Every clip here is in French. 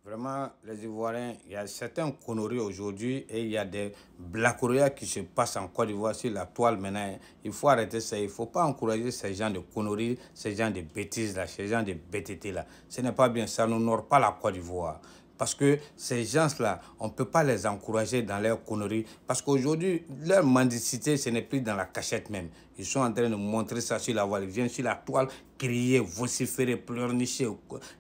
Vraiment, les Ivoiriens, il y a certains conneries aujourd'hui et il y a des blagueries qui se passent en Côte d'Ivoire sur la toile maintenant. Il faut arrêter ça. Il ne faut pas encourager ces gens de conneries, ces gens de bêtises-là, ces gens de bêtisetés-là. Ce n'est pas bien. Ça n'honore pas la Côte d'Ivoire. Parce que ces gens-là, on ne peut pas les encourager dans leurs conneries. Parce qu'aujourd'hui, leur mendicité, ce n'est plus dans la cachette même. Ils sont en train de montrer ça sur la voile. Ils viennent sur la toile, crier, vociférer, pleurnicher,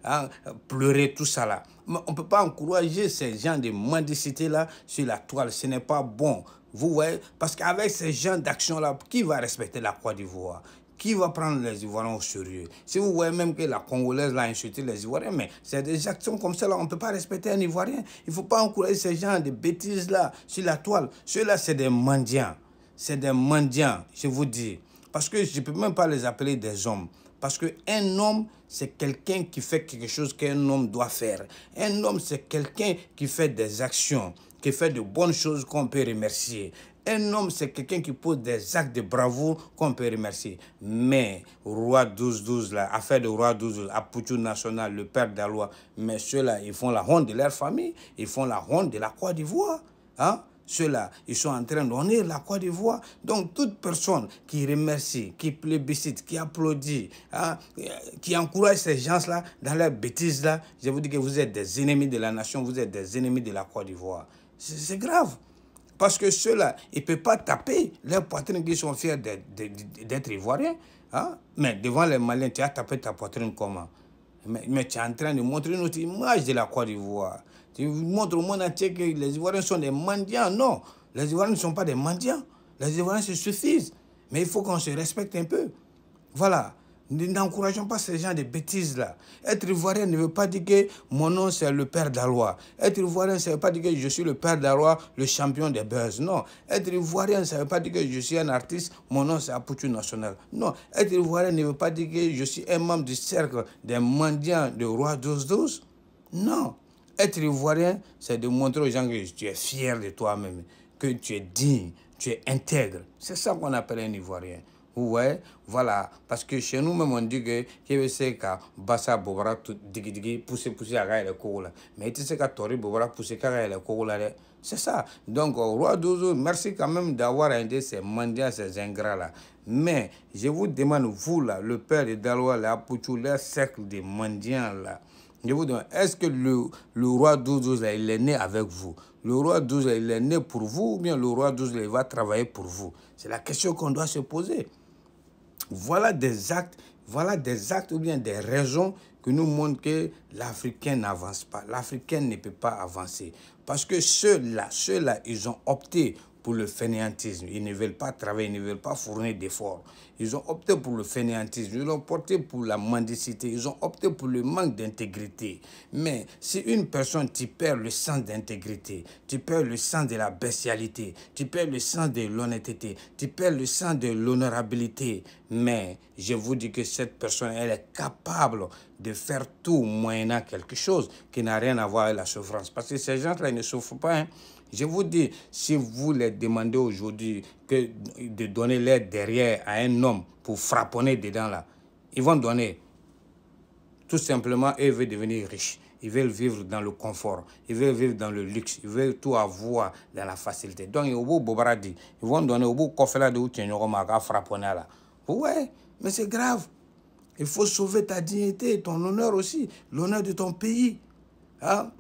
hein, pleurer, tout ça là. Mais on ne peut pas encourager ces gens de mendicité-là sur la toile. Ce n'est pas bon. Vous voyez? Parce qu'avec ces gens d'action-là, qui va respecter la Côte d'Ivoire? Qui va prendre les Ivoiriens au sérieux? Si vous voyez même que la Congolaise a insulté les Ivoiriens, mais c'est des actions comme ça, là, on ne peut pas respecter un Ivoirien. Il ne faut pas encourager ces gens de bêtises-là sur la toile. Ceux-là, c'est des mendiants. C'est des mendiants, je vous dis. Parce que je ne peux même pas les appeler des hommes. Parce qu'un homme, c'est quelqu'un qui fait quelque chose qu'un homme doit faire. Un homme, c'est quelqu'un qui fait des actions, qui fait de bonnes choses qu'on peut remercier. Un homme, c'est quelqu'un qui pose des actes de bravoure qu'on peut remercier. Mais, roi 12-12, là, affaire de roi 12-12, Apoutou National, le père d'Alois, mais ceux-là, ils font la honte de leur famille, ils font la honte de la Côte d'Ivoire. Hein? Ceux-là, ils sont en train d'honner la Côte d'Ivoire. Donc, toute personne qui remercie, qui plébiscite, qui applaudit, hein, qui encourage ces gens-là dans leurs bêtises-là, je vous dis que vous êtes des ennemis de la nation, vous êtes des ennemis de la Côte d'Ivoire. C'est grave. Parce que ceux-là, ils ne peuvent pas taper leurs poitrines qui sont fiers d'être ivoiriens. Hein? Mais devant les Maliens, tu as tapé ta poitrine comment? Mais tu es en train de montrer une autre image de la Côte d'Ivoire. Tu montres au monde entier que les Ivoiriens sont des mendiants. Non, les Ivoiriens ne sont pas des mendiants. Les Ivoiriens se suffisent. Mais il faut qu'on se respecte un peu. Voilà. N'encourageons pas ces gens de bêtises-là. Être ivoirien ne veut pas dire que mon nom c'est le père d'Alois. Être ivoirien, ça ne veut pas dire que je suis le père d'Alois, le champion des buzz. Non. Être ivoirien, ça ne veut pas dire que je suis un artiste, mon nom c'est Apoutou National. Non. Être ivoirien ne veut pas dire que je suis un membre du cercle des mendiants de Roi 12-12. Non. Être ivoirien, c'est de montrer aux gens que tu es fier de toi-même, que tu es digne, tu es intègre. C'est ça qu'on appelle un ivoirien. Ouais, voilà. Parce que chez nous même on dit que c'est que Bassa Bobara digi pousser à la cour. Mais tu sais que Tori Bobara pousser à la cour. C'est ça. Donc, Roi Dozo, merci quand même d'avoir aidé ces mendiants, ces ingrats-là. Mais je vous demande, vous là, le père de Daloa, la Pouchou, le cercle des mendiants là. Je vous demande, est-ce que le roi 12, il est né avec vous? Le roi 12, il est né pour vous ou bien le roi 12, il va travailler pour vous? C'est la question qu'on doit se poser. Voilà des actes ou bien des raisons qui nous montrent que l'Africain n'avance pas. L'Africain ne peut pas avancer. Parce que ceux-là, ils ont opté pour le fainéantisme. Ils ne veulent pas travailler, ils ne veulent pas fournir d'efforts. Ils ont opté pour le fainéantisme, ils ont opté pour la mendicité, ils ont opté pour le manque d'intégrité. Mais si une personne, tu perds le sens d'intégrité, tu perds le sens de la bestialité, tu perds le sens de l'honnêteté, tu perds le sens de l'honorabilité, mais je vous dis que cette personne, elle est capable de faire tout moyennant quelque chose qui n'a rien à voir avec la souffrance. Parce que ces gens-là, ils ne souffrent pas. Hein. Je vous dis, si vous les demandez aujourd'hui de donner l'aide derrière à un homme pour frapponner dedans là, ils vont donner. Tout simplement, eux veulent devenir riches. Ils veulent vivre dans le confort. Ils veulent vivre dans le luxe. Ils veulent tout avoir dans la facilité. Donc, au bout Bobaradi, ils vont donner au bout Kofela de Outenyoroma frapponner là. Ouais, mais c'est grave. Il faut sauver ta dignité, ton honneur aussi, l'honneur de ton pays. Hein?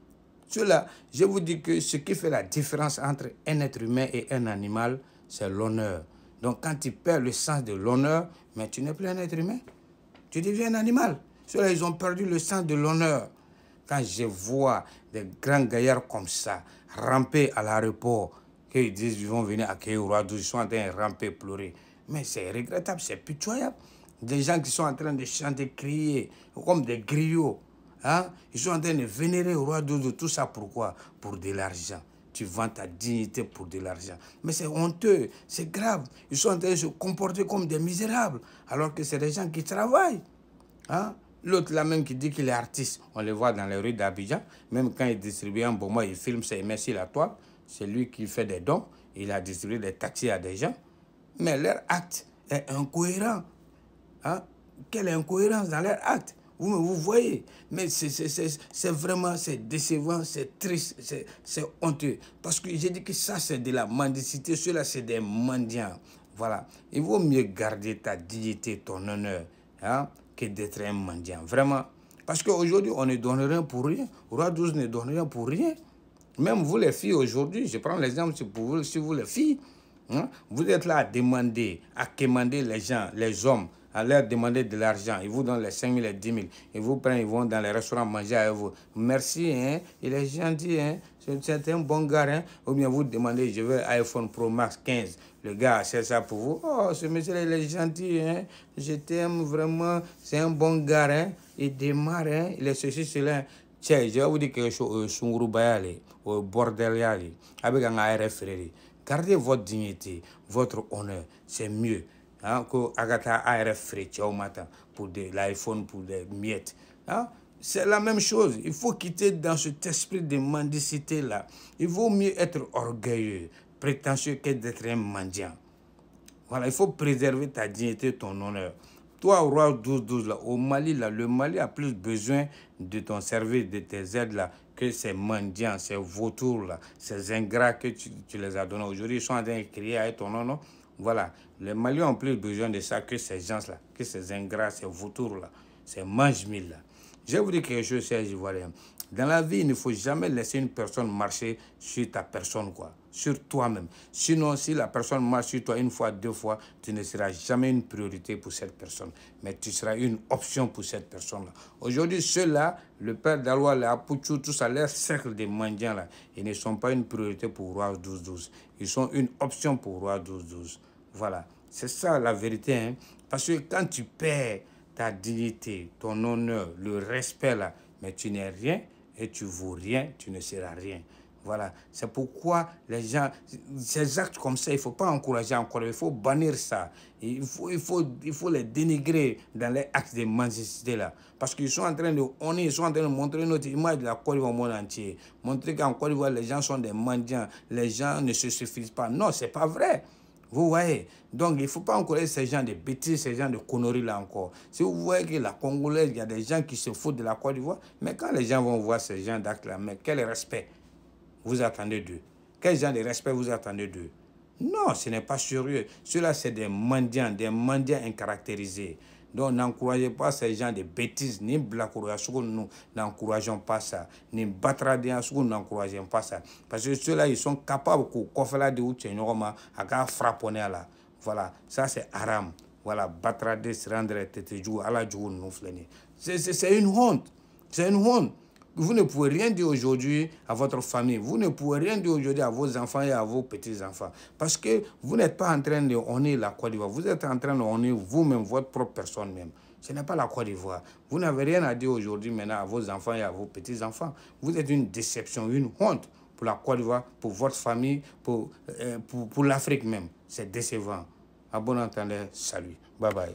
Cela, je vous dis que ce qui fait la différence entre un être humain et un animal, c'est l'honneur. Donc quand tu perds le sens de l'honneur, mais tu n'es plus un être humain. Tu deviens un animal. Ceux-là, ils ont perdu le sens de l'honneur. Quand je vois des grands gaillards comme ça, ramper à l'aéroport, qu'ils disent qu'ils vont venir accueillir au roi 12, ils sont en train de ramper, pleurer. Mais c'est regrettable, c'est pitoyable. Des gens qui sont en train de chanter, crier, comme des griots. Hein? Ils sont en train de vénérer au roi Dodo. Tout ça pourquoi? Pour de l'argent. Tu vends ta dignité pour de l'argent. Mais c'est honteux, c'est grave. Ils sont en train de se comporter comme des misérables, alors que c'est des gens qui travaillent. Hein? L'autre là même qui dit qu'il est artiste, on le voit dans les rues d'Abidjan. Même quand il distribue un bon mois, il filme ça, il met sur la toile. C'est lui qui fait des dons. Il a distribué des taxis à des gens. Mais leur acte est incohérent. Hein? Quelle incohérence dans leur acte? Vous voyez, mais c'est vraiment, c'est décevant, c'est triste, c'est honteux. Parce que j'ai dit que ça, c'est de la mendicité, ceux-là, c'est des mendiants. Voilà. Il vaut mieux garder ta dignité, ton honneur, hein, que d'être un mendiant. Vraiment. Parce qu'aujourd'hui, on ne donne rien pour rien. Roi 12 ne donne rien pour rien. Même vous les filles aujourd'hui, je prends l'exemple pour vous, si vous les filles, hein, vous êtes là à demander, à quémander les gens, les hommes, à leur demander de l'argent. Ils vous donnent les 5 000, les 10 000. Ils vous prennent, ils vont dans les restaurants manger avec vous. Merci, hein, il est gentil, hein, c'est un bon gars. Hein. Ou bien vous demandez, je veux iPhone Pro Max 15. Le gars achète ça pour vous. Oh, ce monsieur, il est gentil, hein, je t'aime vraiment, c'est un bon gars. Hein. Il démarre, hein, il est ceci, cela. Tiens, je vais vous dire quelque chose, Sungurubayali, au Bordeliali, avec un ARF. Gardez votre dignité, votre honneur, c'est mieux. Hein, que Agatha ARF au matin pour l'iPhone, pour des miettes. Hein? C'est la même chose. Il faut quitter dans cet esprit de mendicité-là. Il vaut mieux être orgueilleux, prétentieux que d'être un mendiant. Voilà, il faut préserver ta dignité, ton honneur. Toi, au roi 12-12, là, au Mali, là, le Mali a plus besoin de ton service, de tes aides là, que ces mendiants, ces vautours là, ces ingrats que tu les as donnés. Aujourd'hui, ils sont en train de crier à ton nom, non? Voilà, les Maliens ont plus besoin de ça que ces gens-là, que ces ingrats, ces vautours là, ces mange-mille là. Je vais vous dire quelque chose, chers Ivoiriens. Dans la vie, il ne faut jamais laisser une personne marcher sur ta personne, quoi, sur toi-même. Sinon, si la personne marche sur toi une fois, deux fois, tu ne seras jamais une priorité pour cette personne. Mais tu seras une option pour cette personne-là. Aujourd'hui, ceux-là, le père d'Aloua, les Apouchou, tout ça, leur cercle de mendiants, là, ils ne sont pas une priorité pour Roi 12-12. Ils sont une option pour Roi 12-12. Voilà, c'est ça la vérité. Hein? Parce que quand tu perds ta dignité, ton honneur, le respect, là, mais tu n'es rien, et tu ne vaux rien, tu ne seras rien. Voilà, c'est pourquoi les gens, ces actes comme ça, il ne faut pas encourager encore, il faut bannir ça. Il faut les dénigrer dans les actes de mendicité là. Parce qu'ils sont en train de, ils sont en train de montrer notre image de la Côte d'Ivoire au monde entier. Montrer qu'en Côte d'Ivoire, les gens sont des mendiants, les gens ne se suffisent pas. Non, ce n'est pas vrai. Vous voyez, donc il ne faut pas encourager ces gens de bêtises, ces gens de conneries là encore. Si vous voyez que la Congolaise, il y a des gens qui se foutent de la Côte d'Ivoire, mais quand les gens vont voir ces gens d'actes là, mais quel respect vous attendez d'eux? Quel genre de respect vous attendez d'eux? Non, ce n'est pas sérieux. Ceux-là, c'est des mendiants incaractérisés. Donc, n'encouragez pas ces gens de bêtises, ni Blakourouya, nous n'encourageons pas ça. Ni Batradien, nous n'encourageons pas ça. Parce que ceux-là, ils sont capables de frapponner là. Voilà, ça c'est haram. Voilà, Batradé se rendre tétéjou, à la jour, nous fléner. C'est une honte. C'est une honte. Vous ne pouvez rien dire aujourd'hui à votre famille. Vous ne pouvez rien dire aujourd'hui à vos enfants et à vos petits-enfants. Parce que vous n'êtes pas en train de honner la Côte d'Ivoire. Vous êtes en train de honner vous-même, votre propre personne même. Ce n'est pas la Côte d'Ivoire. Vous n'avez rien à dire aujourd'hui maintenant à vos enfants et à vos petits-enfants. Vous êtes une déception, une honte pour la Côte d'Ivoire, pour votre famille, pour l'Afrique même. C'est décevant. À bon entendeur, salut. Bye bye.